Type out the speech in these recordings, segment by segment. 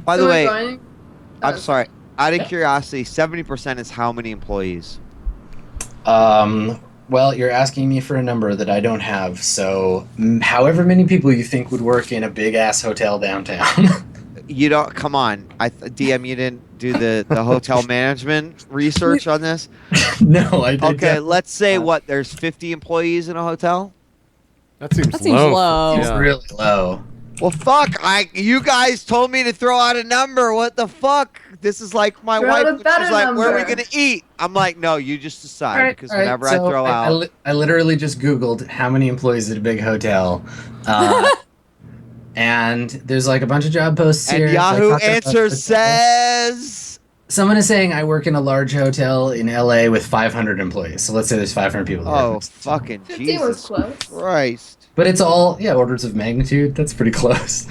By So the we're way, going... I'm Oh, sorry. Out of curiosity, 70% is how many employees? Well, you're asking me for a number that I don't have, so however many people you think would work in a big-ass hotel downtown. You don't. Come on. DM, you didn't do the hotel management research on this? No, I did. Okay, let's say what? There's 50 employees in a hotel? That seems That seems low. low. It's really low. Well, fuck! You guys told me to throw out a number. What the fuck? This is like my Throw out wife. a When she's better like, "Where are we number." gonna eat?" I'm like, "No, you just decide." Because whenever so I throw out, I literally just Googled how many employees at a big hotel, and there's like a bunch of job posts here. and Yahoo like, talking about Answers hotels. says, Someone is saying I work in a large hotel in LA with 500 employees. So let's say there's 500 people there. "Oh, fucking 50 was Jesus close. Christ!" But it's all orders of magnitude. That's pretty close.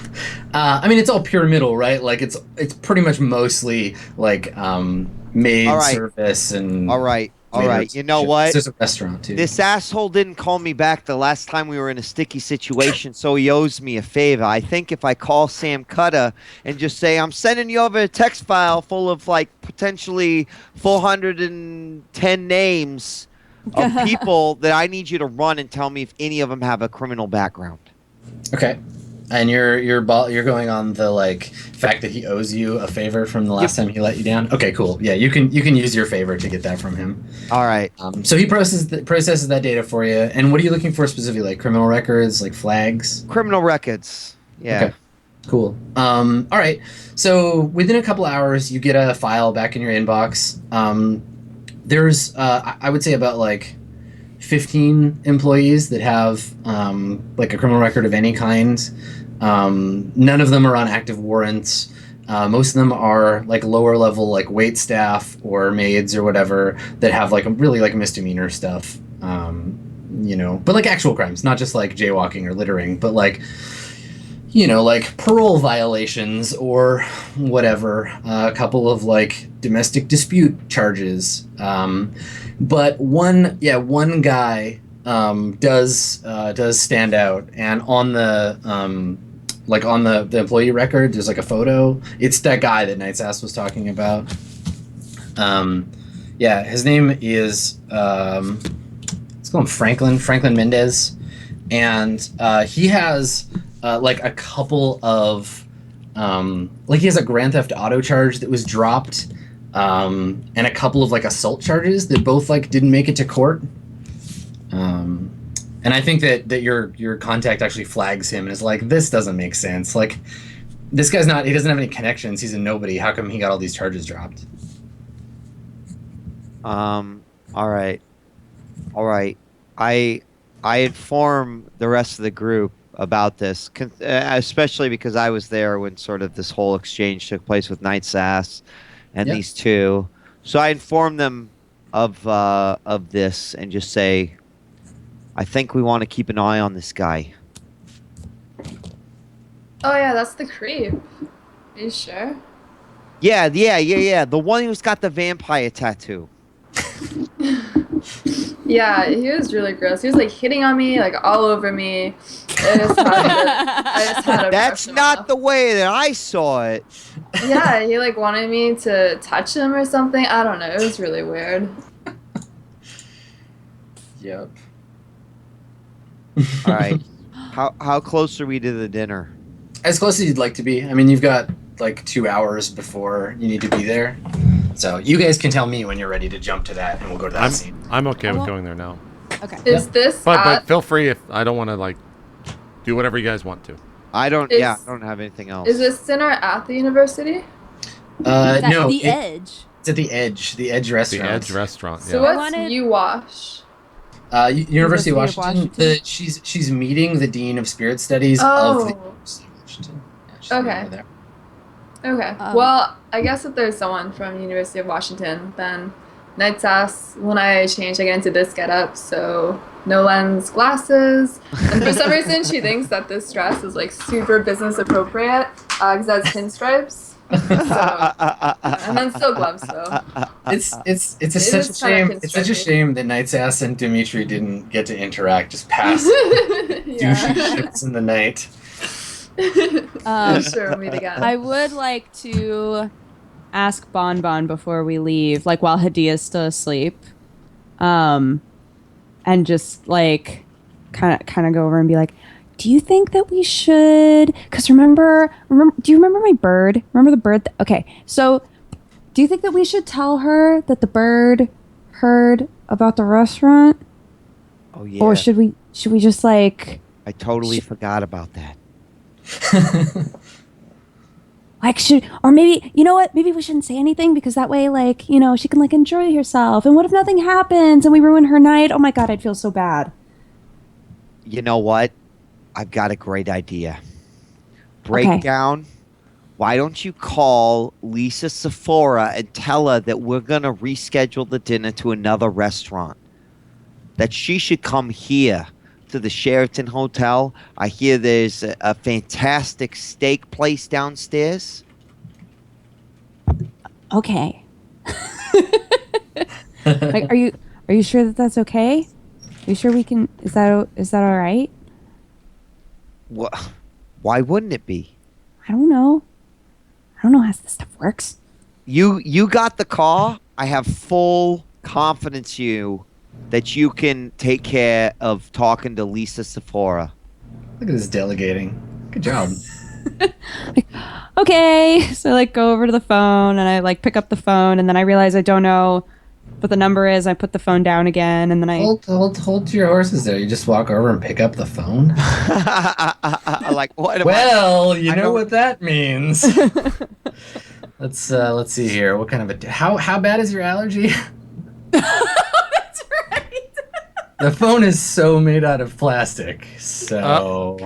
I mean, it's all pyramidal, right? Like it's pretty much mostly like maid All right. service and. All right. waiters You know and shit. what? There's a restaurant too. This asshole didn't call me back the last time we were in a sticky situation, so he owes me a favor. I think if I call Sam Cutta and just say, I'm sending you over a text file full of like potentially 410 names of people that I need you to run and tell me if any of them have a criminal background. Okay. And you're going on the like fact that he owes you a favor from the last time he let you down. Okay, cool. Yeah, you can use your favor to get that from him. All right. So he processes that data for you. And what are you looking for specifically? Like criminal records, like flags? Criminal records. Yeah. Okay. Cool. All right. So within a couple hours, you get a file back in your inbox. There's I would say about like 15 employees that have like a criminal record of any kind. None of them are on active warrants. Most of them are like lower level, like wait staff or maids or whatever that have like really like misdemeanor stuff. But like actual crimes, not just like jaywalking or littering, but like like parole violations or whatever. A couple of like domestic dispute charges. But one guy does stand out, and on the on the employee record, there's like a photo. It's that guy that Night's Ass was talking about. His name is let's call him Franklin Mendez, and he has like a couple of he has a Grand Theft Auto charge that was dropped. And a couple of like assault charges that both like didn't make it to court. And I think that your contact actually flags him and is like, this doesn't make sense. Like, this guy's he doesn't have any connections. He's a nobody. How come he got all these charges dropped? All right. I inform the rest of the group about this, especially because I was there when sort of this whole exchange took place with Night's Ass and these two. So I inform them of this and just say, I think we want to keep an eye on this guy. Oh yeah, that's the creep. Are you sure? Yeah. The one who's got the vampire tattoo. Yeah, he was really gross. He was like hitting on me, like all over me. I just had to That's brush him not off. the way that I saw it. Yeah, he like wanted me to touch him or something. I don't know. It was really weird. Yep. All right. How close are we to the dinner? As close as you'd like to be. I mean, you've got like 2 hours before you need to be there. So you guys can tell me when you're ready to jump to that, and we'll go to that scene. I'm okay with going there now. Okay. Is this But feel free if I don't want to like do whatever you guys want to. I don't have anything else. Is this dinner at the university? No. The Edge. It's at the Edge. The Edge restaurant. The Edge restaurant. So Yeah. what's UWash? University of Washington. She's meeting the Dean of Spirit Studies of the University of Washington. Yeah, she's Okay. over there. Okay. Well, I guess if there's someone from University of Washington, then Night's Ass, when I change, I get into this getup, so no lens glasses. And for some reason, she thinks that this dress is like super business appropriate because it has pinstripes. And then still gloves though. It's such a is kind shame. of It's such a constricting. shame that Night's Ass and Dimitri didn't get to interact, just pass Yeah. douchey ships in the night. Sure, we'll meet again. I would like to ask Bon before we leave, like while Hadia's still asleep, and just like kind of go over and be like, do you think that we should? Because remember, do you remember my bird? Remember the bird? Okay, so do you think that we should tell her that the bird heard about the restaurant? Oh yeah. Or should we just like I totally forgot about that. or maybe, you know what? Maybe we shouldn't say anything because that way, like, you know, she can like enjoy herself. And what if nothing happens and we ruin her night? Oh my God, I'd feel so bad. You know what? I've got a great idea. Breakdown. Okay. Why don't you call Lisa Sephora and tell her that we're going to reschedule the dinner to another restaurant? That she should come here to the Sheraton Hotel. I hear there's a fantastic steak place downstairs. Okay. Like, are you sure that that's okay? Are you sure we can? Is that all right? What? Why wouldn't it be? I don't know how this stuff works. You got the call. I have full confidence that you can take care of talking to Lisa Sephora. Look at this delegating. Good job. Okay, so I like go over to the phone and I like pick up the phone and then I realize I don't know what the number is. I put the phone down again and then I hold to your horses there. You just walk over and pick up the phone. Like what? Well, you know what that means. Let's see here. What kind of how bad is your allergy? That's right. The phone is so made out of plastic. So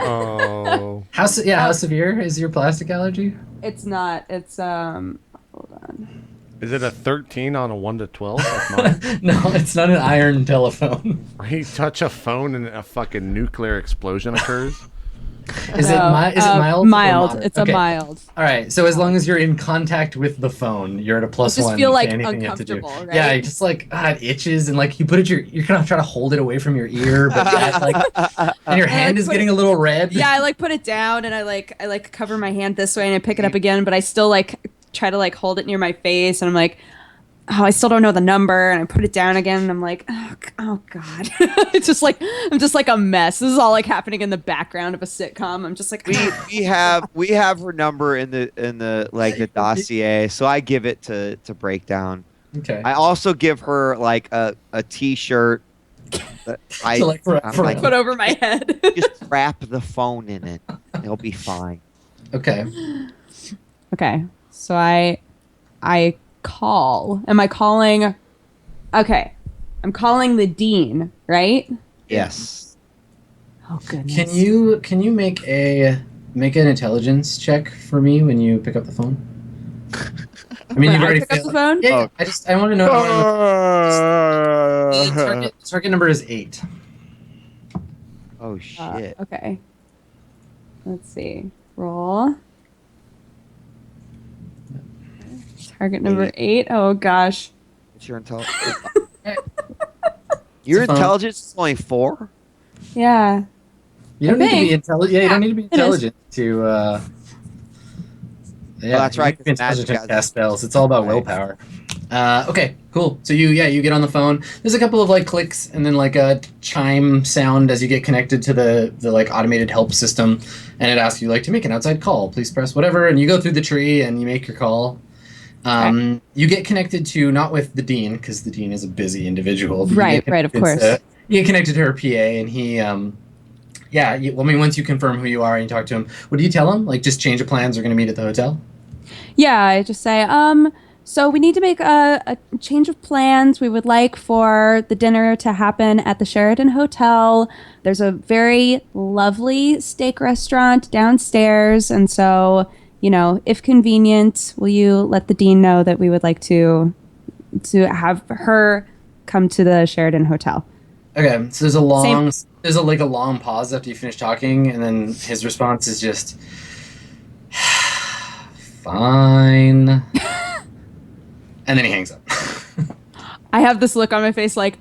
how severe is your plastic allergy? It's not. It's hold on. Is it a 13 on a 1 to 12 like mine? No, it's not an iron telephone. Where you touch a phone and a fucking nuclear explosion occurs? Is it mild? Mild. It's a mild. All right. So as long as you're in contact with the phone, you're at a +1. Just feel like anything you have to do. right? Yeah, just like it itches and like you put it you're kind of trying to hold it away from your ear, but yet, and your hand is getting a little red. Yeah, I like put it down and I like cover my hand this way and I pick it up again, but I still like try to like hold it near my face and I'm like, oh, I still don't know the number, and I put it down again and I'm like, oh God. It's just like I'm just like a mess. This is all like happening in the background of a sitcom. I'm just like we have her number in the like the dossier, so I give it to Breakdown. Okay. I also give her like a t-shirt that put over my head. Just wrap the phone in it. It'll be fine. Okay. Okay. So I call. Am I calling? Okay. I'm calling the dean, right? Yes. Oh goodness. Can you make an intelligence check for me when you pick up the phone? I mean, you've already pick up the phone? Yeah. I want to know. Target number is 8. Oh shit. Okay. Let's see. Roll. Target number 8. Oh gosh. What's your intelligence? Your intelligence is only 4? Yeah. You don't need to be intelligent. Yeah, you don't need to be intelligent to. Yeah, that's right. You can be intelligent to cast spells. It's all about willpower. Okay, cool. So you get on the phone. There's a couple of like clicks and then like a chime sound as you get connected to the like automated help system, and it asks you like to make an outside call. Please press whatever, and you go through the tree and you make your call. You get connected to not with the dean because the dean is a busy individual. Right, of course. You get connected to her PA, and he, once you confirm who you are and you talk to him, what do you tell him? Like, just change of plans. We're going to meet at the hotel. Yeah, I just say, so we need to make a change of plans. We would like for the dinner to happen at the Sheraton Hotel. There's a very lovely steak restaurant downstairs, and so, you know, if convenient, will you let the dean know that we would like to have her come to the Sheraton Hotel? Okay, so there's a long pause after you finish talking, and then his response is just fine. And then he hangs up. I have this look on my face like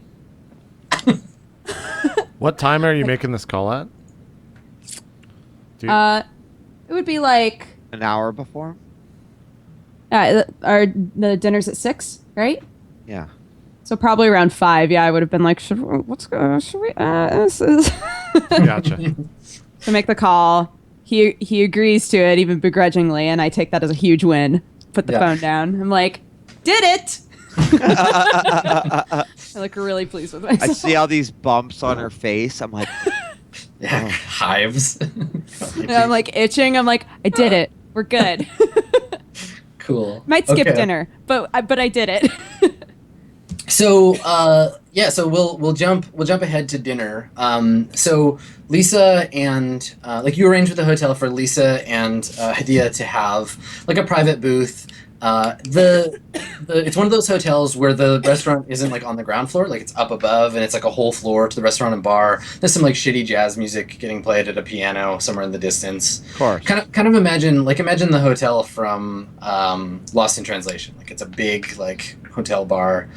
What time are you making this call at? It would be like An hour before? the dinner's at 6, right? Yeah. So probably around 5. Yeah, I would have been like, should we? This is Gotcha. to make the call. He agrees to it, even begrudgingly, and I take that as a huge win. Put the phone down. I'm like, did it? I look really pleased with myself. I see all these bumps on her face. I'm like, Yeah, hives. And I'm like itching. I'm like, I did it. We're good. Cool. Might skip Okay. dinner, but I did it. So so we'll jump ahead to dinner. So Lisa and like you arranged with the hotel for Lisa and Hadia to have like a private booth. It's one of those hotels where the restaurant isn't like on the ground floor, like it's up above, and it's like a whole floor to the restaurant and bar. There's some like shitty jazz music getting played at a piano somewhere in the distance. of course. Kind of imagine the hotel from Lost in Translation. Like it's a big like hotel bar,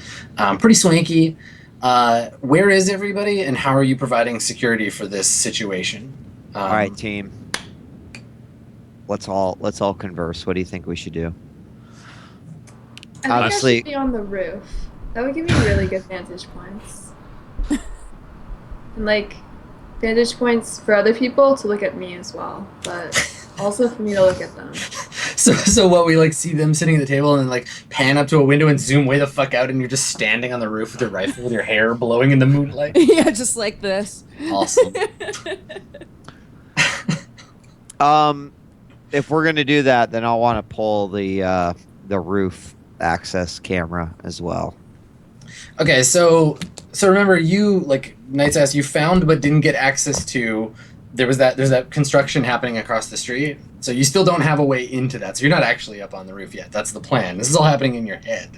pretty swanky. Where is everybody, and how are you providing security for this situation? All right, team. Let's all converse. What do you think we should do? I think Honestly- I should be on the roof. That would give me really good vantage points. And like vantage points for other people to look at me as well, but also for me to look at them. So what, we like see them sitting at the table and then like pan up to a window and zoom way the fuck out, and you're just standing on the roof with your rifle with your hair blowing in the moonlight. Yeah, just like this. Awesome. If we're gonna do that, then I'll want to pull the roof access camera as well. Okay, so remember, you like Knight's Ass, you found but didn't get access to. There's that construction happening across the street, so you still don't have a way into that. So you're not actually up on the roof yet. That's the plan. This is all happening in your head.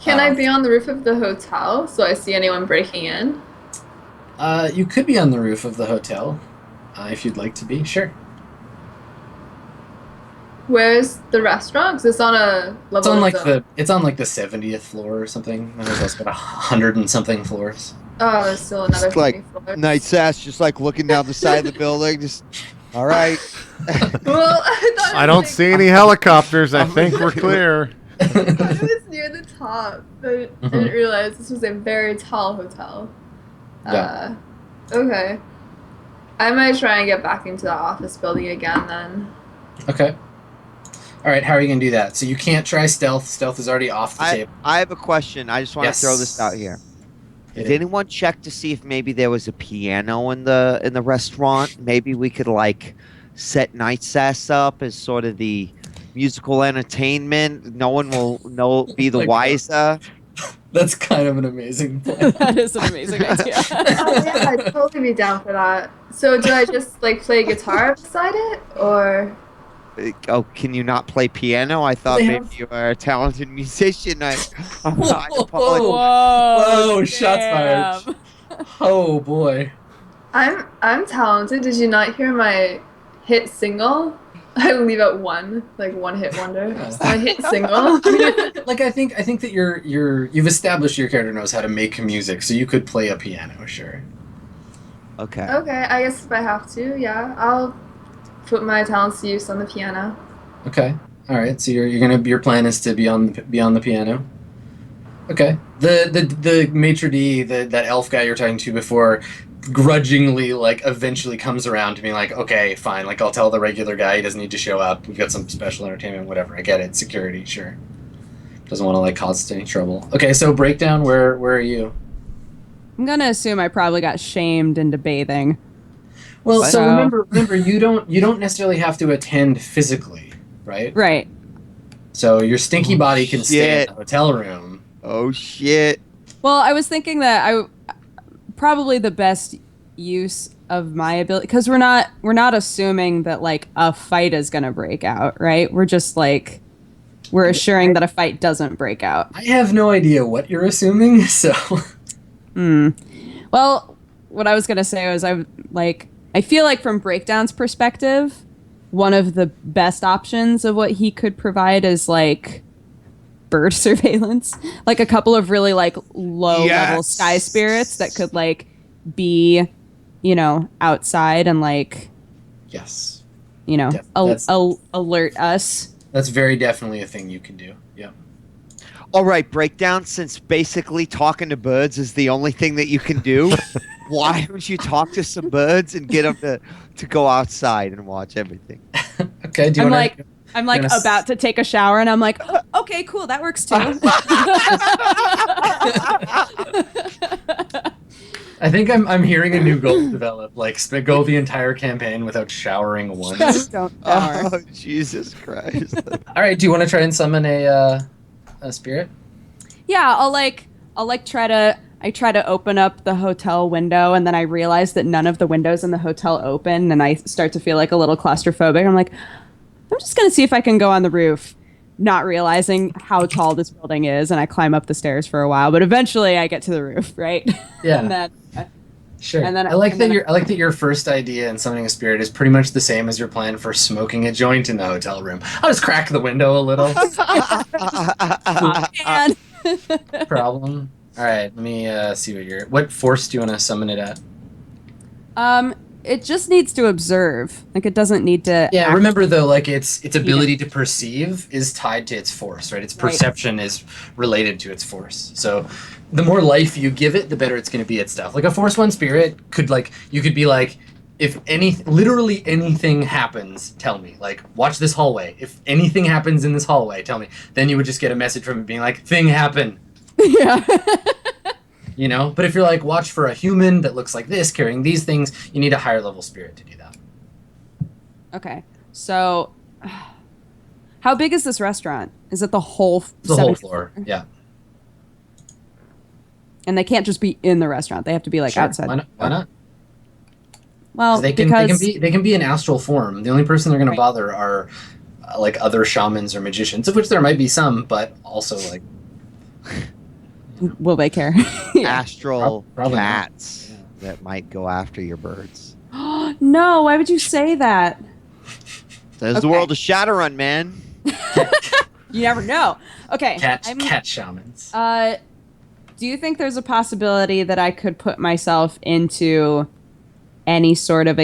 Can I be on the roof of the hotel so I see anyone breaking in? You could be on the roof of the hotel, if you'd like to be. Sure. Where's the restaurant? 'Cause it's on a level. It's on like of it's on like the 70th floor or something. There's also about 100 and something floors. Oh, there's still another It's like 50 floors. Knight's Ass just like looking down the side of the building. Just all right. Well, I thought I don't see any helicopters. I think we're clear. I thought it was near the top, but I didn't realize this was a very tall hotel. Yeah. Okay. I might try and get back into the office building again then. Okay. All right, how are you going to do that? So you can't try stealth. Stealth is already off the table. I have a question. I just want to throw this out here. Did anyone check to see if maybe there was a piano in the restaurant? Maybe we could like set Knight's Ass up as sort of the musical entertainment. No one will be the my God. wiser. That's kind of an amazing plan. That is an amazing idea. Oh, yeah, I'd totally be down for that. So do I just like play guitar beside it, or? Oh, can you not play piano? I thought They maybe have- you were a talented musician. I apologize. Whoa, shots fired. Oh boy. I'm talented. Did you not hear my hit single? I leave at one hit wonder. My hit single. Like I think that you've established your character knows how to make music, so you could play a piano, sure. Okay. Okay, I guess if I have to, yeah, I'll put my talents to use on the piano. Okay. All right. So your plan is to be on the piano. Okay. The maitre d', that elf guy you're talking to before, grudgingly like eventually comes around to being like, okay, fine. Like I'll tell the regular guy he doesn't need to show up. We've got some special entertainment, whatever. I get it. Security, sure. Doesn't want to like cause us any trouble. Okay. So breakdown. Where are you? I'm gonna assume I probably got shamed into bathing. Well, What? so remember, you don't necessarily have to attend physically, right? Right. So your stinky body can stay in shit. the hotel room. Oh shit. Well, I was thinking that probably the best use of my ability, because we're not assuming that like a fight is gonna break out, right? We're just like we're assuring that a fight doesn't break out. I have no idea what you're assuming, so. Well, what I was gonna say was I feel like from Breakdown's perspective, one of the best options of what he could provide is like bird surveillance, like a couple of really like low level sky spirits that could like be, outside and like Yes. alert us. That's very definitely a thing you can do. Yeah. All right, breakdown. Since basically talking to birds is the only thing that you can do, why don't you talk to some birds and get them to go outside and watch everything? Okay. Do you want to? I'm like about to take a shower, and I'm like, oh, okay, cool, that works too. I think I'm hearing a new goal develop. Like go the entire campaign without showering once. Just don't shower. Oh, Jesus Christ! All right. Do you want to try and summon a spirit? Yeah, I'll try to open up the hotel window, and then I realize that none of the windows in the hotel open, and I start to feel like a little claustrophobic. I'm like, I'm just gonna see if I can go on the roof, not realizing how tall this building is, and I climb up the stairs for a while, but eventually I get to the roof, right? Yeah. And then, sure. And then I like that your first idea in summoning a spirit is pretty much the same as your plan for smoking a joint in the hotel room. I'll just crack the window a little. and Problem. All right. Let me see what force do you want to summon it at? it just needs to observe. Like, it doesn't need to. Yeah. act. Remember though, like its ability to perceive is tied to its force, right? Its perception is related to its force. So, the more life you give it, the better it's going to be at stuff. Like a Force 1 spirit you could be like, if literally anything happens, tell me. Like, watch this hallway. If anything happens in this hallway, tell me. Then you would just get a message from it being like, thing happened. Yeah. You know? But if you're like, watch for a human that looks like this, carrying these things, you need a higher level spirit to do that. Okay. So, how big is this restaurant? Is it the whole The whole floor, yeah. And they can't just be in the restaurant. They have to be like Sure. outside. Why not? Well, They can be in astral form. The only person they're going to bother are like other shamans or magicians, of which there might be some, but also like will they care? Astral Probably not. cats that might go after your birds. No, why would you say that? There's the world of Shadowrun, man. You never know. Okay. cat shamans. Do you think there's a possibility that I could put myself into any sort of do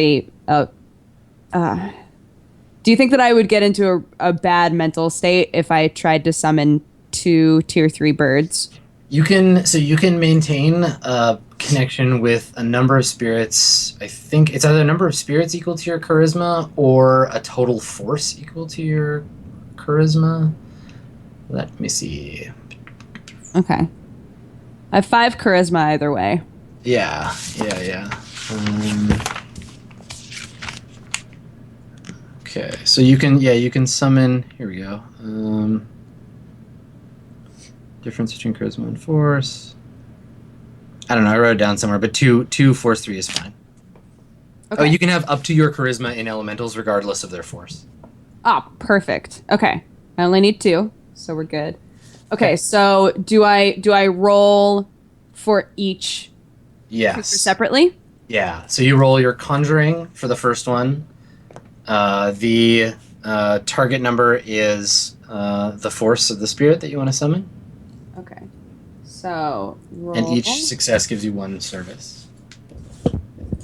you think that I would get into a bad mental state if I tried to summon 2 tier 3 birds? You can maintain a connection with a number of spirits. I think it's either a number of spirits equal to your charisma or a total force equal to your charisma. Let me see. Okay. I have 5 charisma either way. Yeah. Okay, so you can summon. Here we go. Difference between charisma and force. I don't know. I wrote it down somewhere, but two force 3 is fine. Okay. Oh, you can have up to your charisma in elementals, regardless of their force. Ah, perfect. Okay. I only need 2, so we're good. Okay, so do I roll for each creature Yes. separately? Yeah. So you roll your conjuring for the first one. The target number is the force of the spirit that you want to summon. Okay. So roll. And each success gives you 1 service.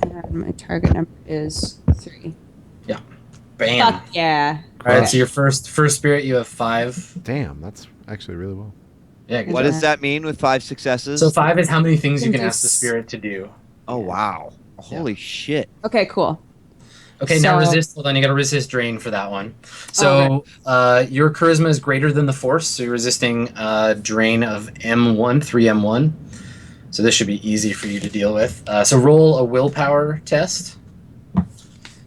And my target number is 3. Yeah. Bam. Fuck yeah. All right. Okay. So your first spirit, you have 5. Damn, that's actually really well. Yeah. Good What job. does that mean with 5 successes? So 5 is how many things you can Can ask the do spirit to do. Oh, wow. Holy shit. Okay, cool. Okay, now So- resist. Hold on, you got to resist drain for that one. So your charisma is greater than the force, so you're resisting drain of M1, 3M1. So this should be easy for you to deal with. So roll a willpower test.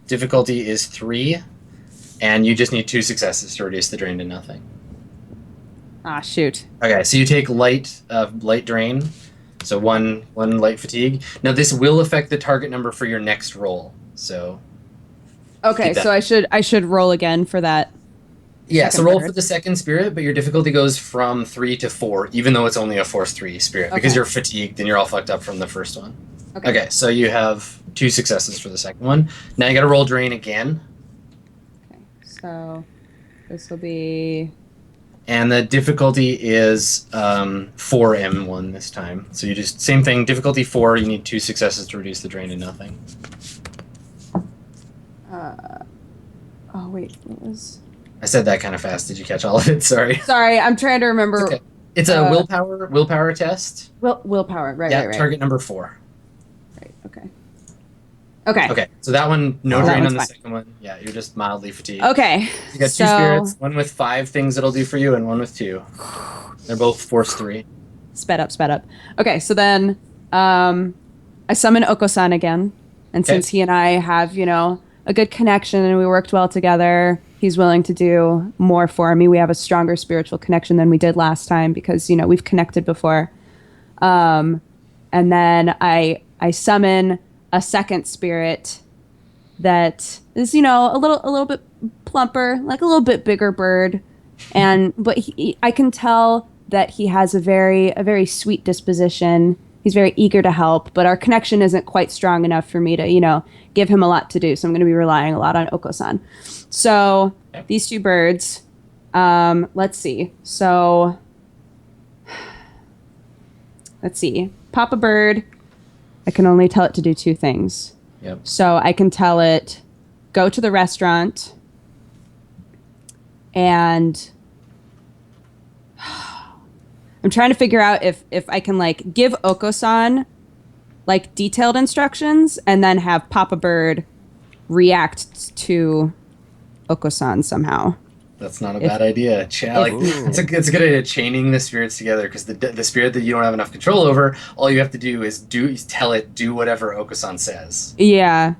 Difficulty is 3, and you just need 2 successes to reduce the drain to nothing. Ah, shoot. Okay, so you take light drain, so one light fatigue. Now this will affect the target number for your next roll. So Okay, Keep that. so I should roll again for that. yeah, so Second roll bird. for the second spirit, but your difficulty goes from 3 to 4, even though it's only a force 3 spirit, because Okay. you're fatigued and you're all fucked up from the first one. Okay. Okay, so you have 2 successes for the second one. Now you got to roll drain again, Okay. So this will be and the difficulty is 4M1 this time. So you just same thing, difficulty 4. You need 2 successes to reduce the drain to nothing. Oh wait, what was? I said that kind of fast. Did you catch all of it? Sorry. Sorry, I'm trying to remember. It's okay. It's a willpower test. Willpower. Right. Yeah, Right. target number 4. Right. Okay. Okay. Okay, so that one, no Oh, that drain on one's the fine. second one. Yeah, you're just mildly fatigued. Okay. You got 2 spirits, one with 5 things it'll do for you, and one with 2. They're both force 3. Sped up. Okay, so then I summon Oko-san again. And Okay. since he and I have, a good connection and we worked well together, he's willing to do more for me. We have a stronger spiritual connection than we did last time because, we've connected before. And then I summon a second spirit that is, a little bit plumper, like a little bit bigger bird. But I can tell that he has a very sweet disposition. He's very eager to help, but our connection isn't quite strong enough for me to, give him a lot to do. So I'm going to be relying a lot on Oko-san. So these 2 birds, let's see. So let's see. Papa Bird, I can only tell it to do 2 things. Yep. So I can tell it, go to the restaurant and I'm trying to figure out if I can give Oko-san detailed instructions and then have Papa Bird react to Oko-san somehow. That's not a bad idea. It's a good idea chaining the spirits together because the spirit that you don't have enough control over, all you have to do is tell it do whatever Oko-san says. Yeah.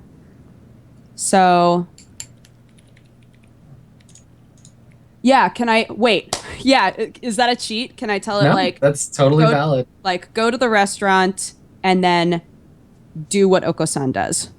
So. Yeah, can I wait? Yeah, is that a cheat? Can I tell it that's totally valid. Go to the restaurant and then do what Oko-san does.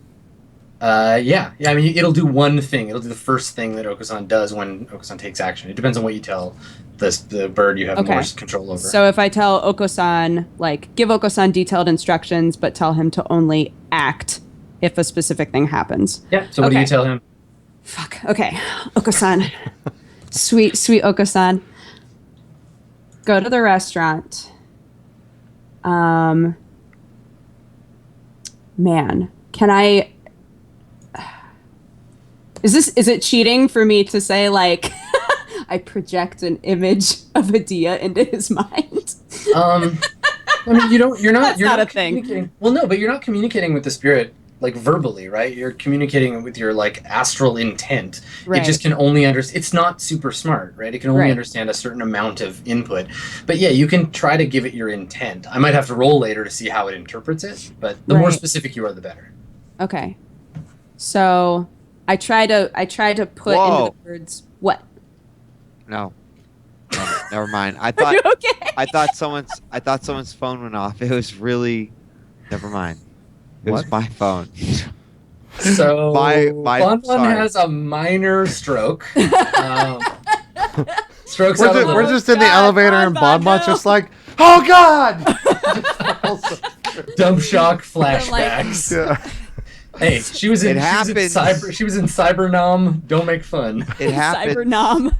Yeah. I mean, it'll do one thing. It'll do the first thing that Oko-san does when Oko-san takes action. It depends on what you tell the bird you have more control over. So if I tell Oko-san, give Oko-san detailed instructions, but tell him to only act if a specific thing happens. Yeah. So what do you tell him? Fuck. Okay, Oko-san. Sweet Oko-san. Go to the restaurant. Man, can I? Is it cheating for me to say I project an image of Adia into his mind? I mean, you're not. That's you're not not a thing. communicating- Well, no, but you're not communicating with the spirit verbally, right? You're communicating with your astral intent. Right. It just can only understand. It's not super smart, right? It can only Right. understand a certain amount of input. But yeah, you can try to give it your intent. I might have to roll later to see how it interprets it, but the more Right. specific you are, the better. Okay. So I try to put into the words what? No, never mind. I Are thought you okay? I thought someone's phone went off. It was really, never mind. It was my phone. So Bon sorry. has a minor stroke. Strokes We're out a just, little. we're just in the God, elevator and Bon, Bonbon's no. just like, oh God! Dump shock like- flashbacks. Yeah. Hey, she was in happens. Cybernom. Don't make fun. It happens. Cybernom.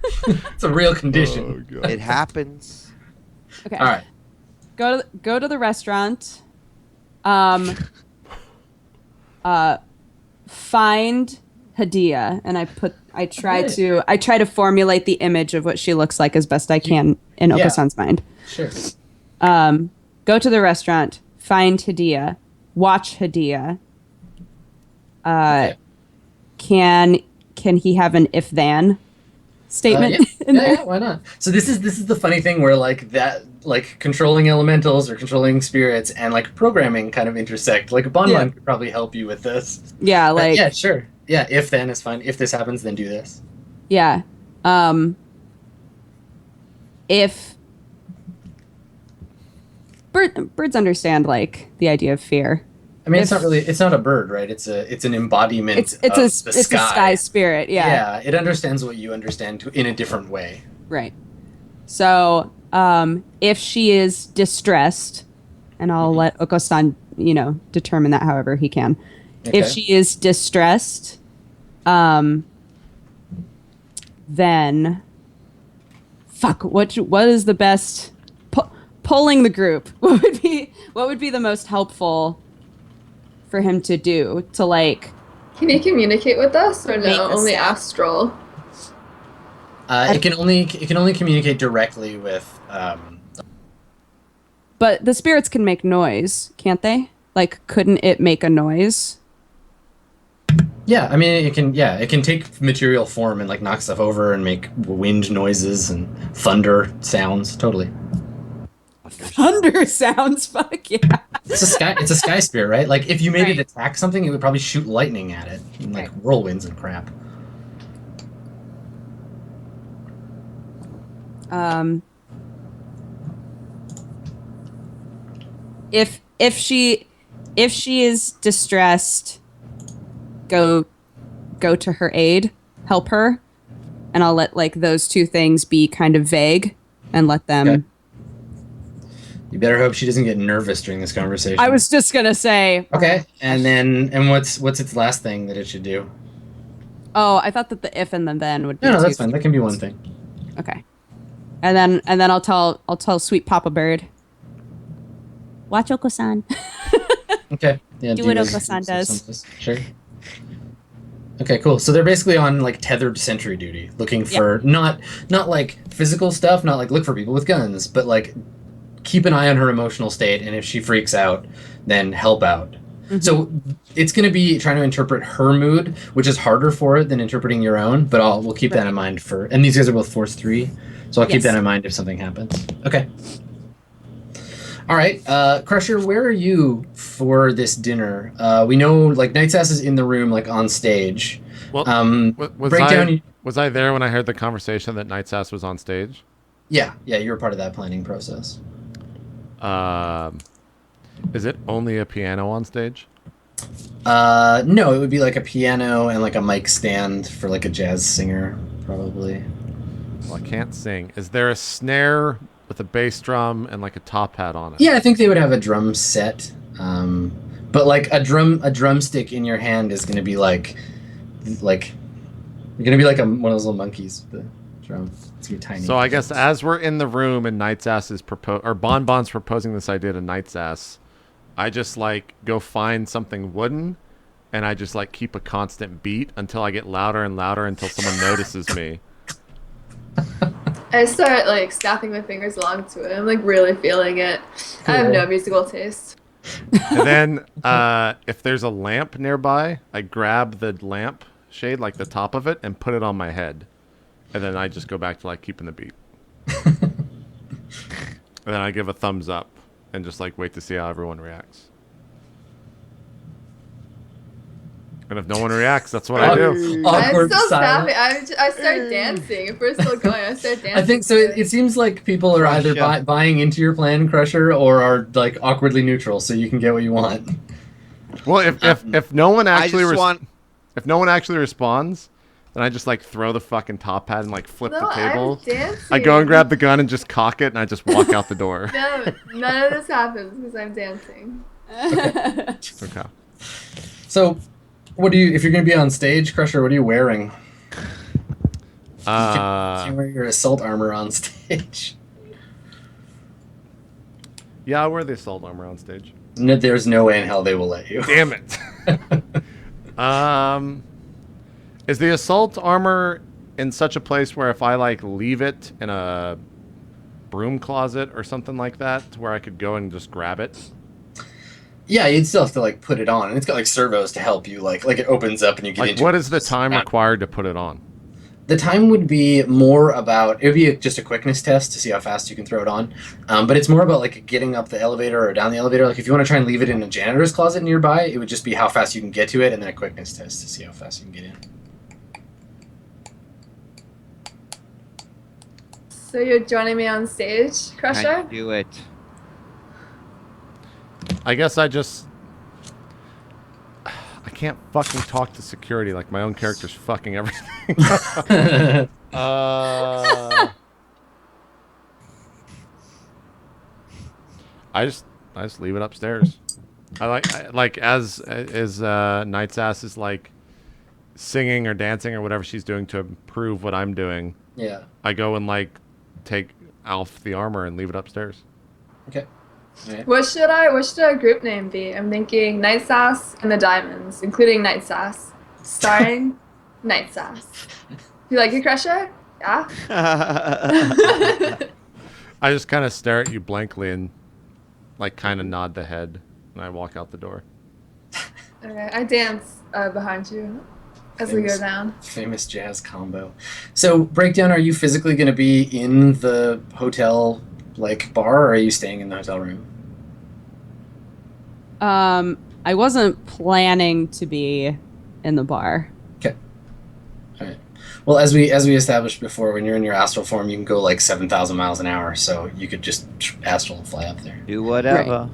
It's a real condition. Oh, God. It happens. Okay. All right. Go to the restaurant. Find Hadia, and I try to formulate the image of what she looks like as best I can in Oko-san's mind. Sure. Go to the restaurant. Find Hadia. Watch Hadia. Okay. Can he have an if then statement in there? Yeah, why not? So this is the funny thing where controlling elementals or controlling spirits and programming kind of intersect. Bonbon could probably help you with this. Yeah, Yeah, sure. Yeah, if then is fine. If this happens, then do this. yeah. If birds understand the idea of fear. I mean, it's not a bird, right? It's an embodiment It's of a the it's sky. a sky spirit. Yeah, it understands what you understand in a different way. Right. So, if she is distressed, and I'll let Oko-san, determine that however he can. Okay. If she is distressed, then, fuck. What is the best? Polling the group. What would be the most helpful for him to do to Can he communicate with us or Make no? the Only sound. astral. It can only communicate directly with. But the spirits can make noise, can't they? Like, couldn't it make a noise? Yeah, I mean it can. Yeah, it can take material form and like knock stuff over and make wind noises and thunder sounds. Totally. Thunder sounds, fuck yeah. It's a sky spirit, right? Like if you made Right. it attack something, it would probably shoot lightning at it, and like Right. whirlwinds and crap. If she is distressed, go to her aid, help her, and I'll let like those two things be kind of vague and let them. Okay. You better hope she doesn't get nervous during this conversation. I was just gonna say. Okay, and what's its last thing that it should do? Oh, I thought that the if and the then would be. No, two that's fine. That can be one thing. Okay. And then I'll tell sweet Papa Bird. Watch Oko-san. Okay. Yeah. Do what those- Oko-san does. Sure. Okay, cool. So they're basically on like tethered sentry duty, looking for not like physical stuff, not like look for people with guns, but like keep an eye on her emotional state, and if she freaks out, then help out. Mm-hmm. So it's going to be trying to interpret her mood, which is harder for it than interpreting your own. But we'll keep that in mind for. And these guys are both Force 3, so I'll keep Yes. that in mind if something happens. Okay. All right, Crusher, where are you for this dinner? We know like Night's Ass is in the room, like on stage. Well, was break down. Was I there when I heard the conversation that Night's Ass was on stage? Yeah, you were part of that planning process. Is it only a piano on stage? No, it would be like a piano and like a mic stand for like a jazz singer, probably. Well, I can't sing. Is there a snare with a bass drum and like a top hat on it? Yeah, I think they would have a drum set. But like a drumstick in your hand is gonna be like you're gonna be like one of those little monkeys. The drum. It's gonna be tiny. So I guess as we're in the room and Night's Ass is Bonbon's proposing this idea to Night's Ass, I just like go find something wooden, and I just like keep a constant beat until I get louder and louder until someone notices me. I start like snapping my fingers along to it. I'm like really feeling it. I have no musical taste. And then if there's a lamp nearby, I grab the lamp shade, like the top of it, and put it on my head. And then I just go back to like keeping the beat. And then I give a thumbs up and just like wait to see how everyone reacts. And if no one reacts, that's what I do. I'm Awkward still silence. snapping. I start dancing. If we're still going, I start dancing. I think so. It seems like people are either Crusher. buying into your plan, Crusher, or are like awkwardly neutral, so you can get what you want. Well, if no one actually if no one actually responds, then I just like throw the fucking top hat and like flip the table. I'm dancing. I go and grab the gun and just cock it, and I just walk out the door. No, none of this happens because I'm dancing. Okay. So, what do you? If you're going to be on stage, Crusher, what are you wearing? You can't wear your assault armor on stage. Yeah, I wear the assault armor on stage. No, there's no way in hell they will let you. Damn it. Is the assault armor in such a place where if I like leave it in a broom closet or something like that, to where I could go and just grab it? Yeah, you'd still have to like put it on, and it's got like servos to help you. Like it opens up and you get Like, into. what it. is the time required to put it on? The time would be more about, it would be just a quickness test to see how fast you can throw it on. But it's more about like getting up the elevator or down the elevator. Like if you want to try and leave it in a janitor's closet nearby, it would just be how fast you can get to it and then a quickness test to see how fast you can get in. So you're joining me on stage, Crusher? Can you do it? I guess I can't fucking talk to security, like my own character's fucking everything. I just leave it upstairs. I like as Night's Ass is like singing or dancing or whatever she's doing to improve what I'm doing. Yeah. I go and like take Alf the armor and leave it upstairs. Okay. Right. What should our group name be? I'm thinking Night Sass and the Diamonds, including Night Sass. starring Night Sass. You like it, Crusher? Yeah? I just kind of stare at you blankly and like kind of nod the head, and I walk out the door. Okay, I dance behind you as we go down. Famous jazz combo. So, Breakdown, are you physically going to be in the hotel like bar, or are you staying in the hotel room? I wasn't planning to be in the bar. Okay. All right. Well, as we established before, when you're in your astral form, you can go like 7,000 miles an hour, so you could just astral fly up there. Do whatever.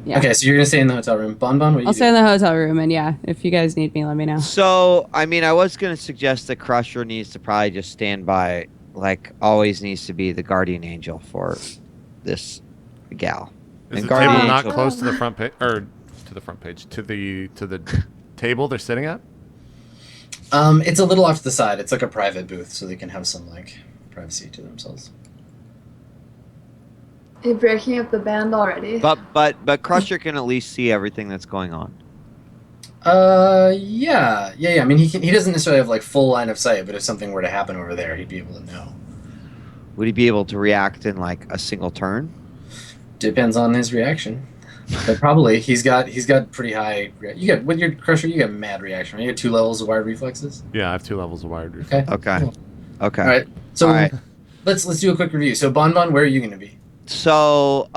Yeah. Okay, so you're gonna stay in the hotel room. Bon, what do you I'll do? stay in the hotel room, and yeah, if you guys need me, let me know. So, I mean, I was going to suggest that Crusher needs to probably just stand by, like, always needs to be the guardian angel for this gal. Is And the guardian table not angel- close to the front page, or to the front page, to the table they're sitting at? It's a little off to the side. It's like a private booth, so they can have some like privacy to themselves. You're breaking up the band already. But Crusher can at least see everything that's going on. Yeah. I mean, he doesn't necessarily have like full line of sight, but if something were to happen over there, he'd be able to know. Would he be able to react in like a single turn? Depends on his reaction. But probably he's got pretty high. You got with your Crusher, you got mad reaction. Right? You got 2 levels of wired reflexes. Yeah, I have 2 levels of wired reflex. Okay. Okay. Cool. Okay. All right. So All right. let's do a quick review. So Bon, where are you going to be? So,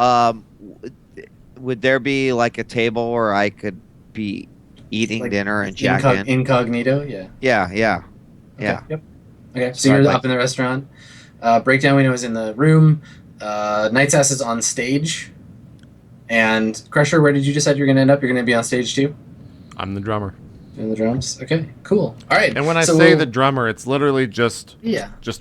would there be like a table where I could be eating Like dinner and check in? Incognito. Yeah. Yeah. Okay, Yeah. Yep. Okay. So So I'd you're like- up in the restaurant. Breakdown window is in the room. Night's Ass is on stage. And Crusher, where did you decide you're going to end up? You're going to be on stage too? I'm the drummer. Doing the drums? Okay, cool. All right. And when I so say we'll- the drummer, it's literally just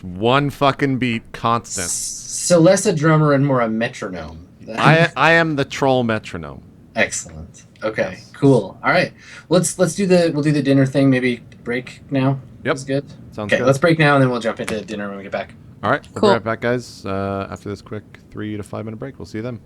one fucking beat, constant. So less a drummer and more a metronome. I am the troll metronome. Excellent. Okay, cool. All right. We'll do the dinner thing, maybe break now. Yep. That's good. Sounds Okay, good. let's break now and then we'll jump into dinner when we get back. All right, we'll Cool. be right back, guys. After this quick 3 to 5 minute break, we'll see you then.